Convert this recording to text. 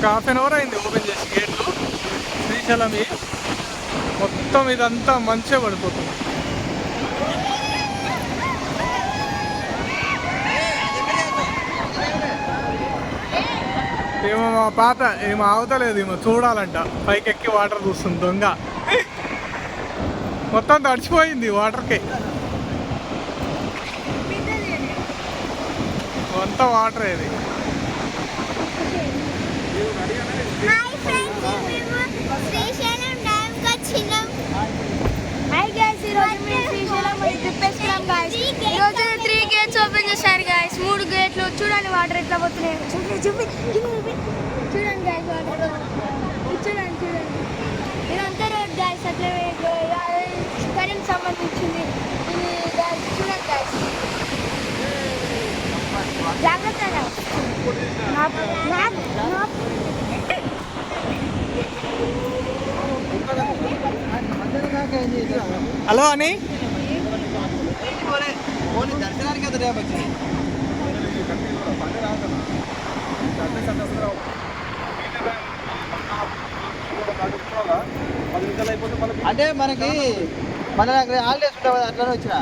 1/2 hour అయింది open చేసి గేట్లు. శ్రీశైలం మొత్తం ఇదంతా మంచిగా పడిపోతుంది. ఏమో మా పాత ఏమో అవతలేదు, ఏమో చూడాలంట. పైకి ఎక్కి వాటర్ చూస్తుంది దొంగ. మొత్తం తడిచిపోయింది వాటర్కి, అంతా వాటర్ ఇది. ఈరోజు 3 గేట్స్ ఓపెన్ చేశారు గాయస్. 3 గేట్లు చూడండి, వాటర్ ఎట్లా పోతున్నాయి. చూడండి గాయస్, వాటర్ చూడండి. ఇదంతా రోడ్ గాయస్, అట్లా కరెంట్ సంబంధించింది ఇది గాయస్. చూడండి గాయస్, జాగ్రత్తగా. హలో అని దర్శనానికి అంటే మనకి మన హాలిడేస్ ఉంటాయి, అట్లానే వచ్చిన